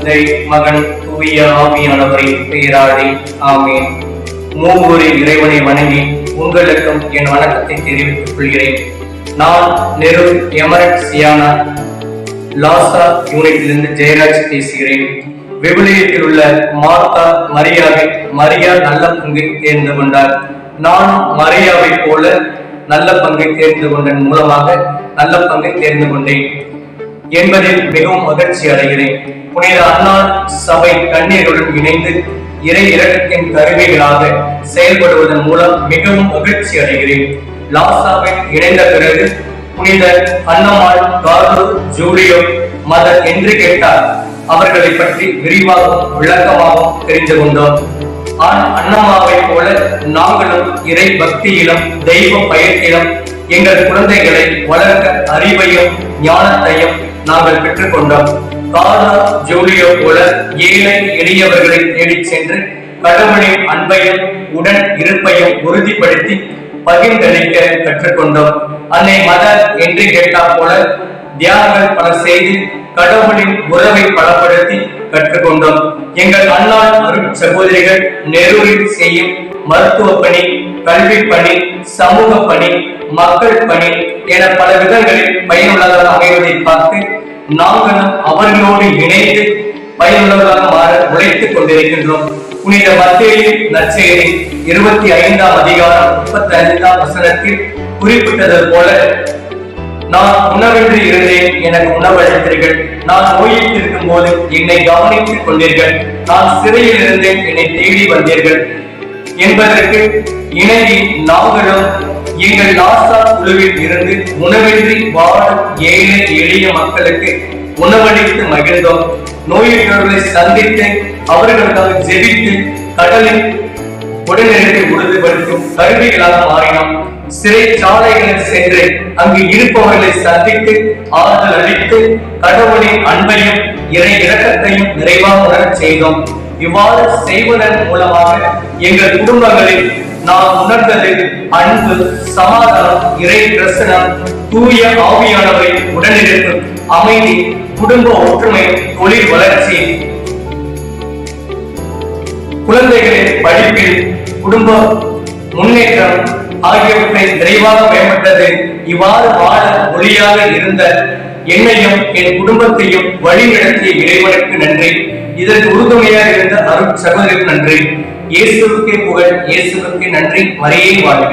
தந்தை மகன் தூய ஆவியானவரை பெயராடி ஆமேன். மூவொரு இறைவனை வணங்கி உங்களுக்கும் என் வணக்கத்தை தெரிவித்துக் கொள்கிறேன். நான் நெரு எமரட் சியானா லாசா யூனிட்டிலிருந்து ஜெயராஜ் பேசுகிறேன். விவிலியத்தில் உள்ள மார்த்தா மரியாவை மரியா நல்ல பங்கை தேர்ந்து கொண்டார். நான் மரியாவை போல நல்ல பங்கை தேர்ந்து கொண்டதன் மூலமாக நல்ல பங்கை தேர்ந்து கொண்டேன் என்பதில் மிகவும் மகிழ்ச்சி அடைகிறேன். புனித அன்னாள் சபை கண்ணீருடன் இணைந்து இறை இரக்கத்தின் கருவிகளாக செயல்படுவதன் மூலம் மிகவும் மகிழ்ச்சி அடைகிறேன். லாசாவில் இணைந்த பிறகு புனித அன்னம்மாள், கார்லோ, ஜூலியோ, மதர் என்று கேட்டார் அவர்களை பற்றி விரிவாகவும் விளக்கமாகவும் தெரிந்து கொண்டோம். அன்னம்மாவை போல நாங்களும் இறை பக்தியிலும் தெய்வ பயத்திலும் எங்கள் குழந்தைகளை வளர்க்க அறிவையும் ஞானத்தையும் நாங்கள் பெற்றுக்கொண்டோம். கார்லோ, ஜூலியோ போல ஏழை எளியவர்களை தேடிச் சென்று கடவுளின் அன்பையும் உடன் இருப்பையும் உறுதிப்படுத்தி பகிர்ந்தளிக்க கற்றுக்கொண்டோம். அன்னை மதர் என்று கேட்டா போல தியாகங்கள் பல செய்து கடவுளின் உறவை பலப்படுத்தி கற்றுக்கொண்டோம். எங்கள் அன்னாள் அருட் சகோதரிகள் நெருவில் செய்யும் மருத்துவ பணி, கல்வி பணி, சமூக பணி, மக்கள் பணி என பல விதங்களில் பயனுள்ளதாக அமைவதை பார்த்து நாங்களும் அவர்களோடு இணைந்து பயனுள்ளதாக மாற உழைத்துக் கொண்டிருக்கின்றோம். புனித மத்தேயு நற்செய்தி 25ஆம் அதிகாரம் 35ஆம் வசனத்தில் குறிப்பிட்டது போல, நான் உணவின்றி இருந்தேன், எனக்கு உணவளித்தீர்கள். நான் நோயில் இருக்கும் போது என்னை கவனித்துக் கொண்டீர்கள். நான் சிறையில் இருந்தேன், என்னை தேடி வந்தீர்கள் என்பதற்கு இணங்கி நாங்களும் எங்கள் லாசா குழுவில் இருந்து உணவின்றி வாழும் ஏழை எளிய மக்களுக்கு உணவளித்து மகிழ்ந்தோம். நோயுற்றவர்களை சந்தித்து அவர்களுக்காக ஜெபித்து கடலில் உடல்நிலையை உறுதிப்படுத்தும் கருவிகளாக மாறினோம். சிறைச்சாலைகளில் சென்று அங்கு இருப்பவர்களை சந்தித்து ஆறுதல் அளித்து கடவுளின் அன்பையும் இறை இரக்கத்தையும் நிறைவாக உணரச் செய்தோம். இவ்வாறு செய்வதன் மூலமாக எங்கள் குடும்பங்களில் நாம் உணர்ந்தது அன்பு, சமாதானம், இறை பிரசனம், தூய ஆவியானவரை உடனிருப்பு, அமைதி, குடும்ப ஒற்றுமை, தொழில் வளர்ச்சி, குழந்தைகளின் படிப்பில் குடும்ப முன்னேற்றம் ஆகியவற்றை விரைவாக மேம்பட்டது. இவ்வாறு வாழ ஒளியாக இருந்த என்னையும் என் குடும்பத்தையும் வழிநடத்திய இறைவனுக்கு நன்றி. இதற்கு உறுதுணையாக இருந்த அருட் சகோதரருக்கு நன்றி. இயேசுவுக்கே புகழ், இயேசுவுக்கு நன்றி. மரியே வாழ்க.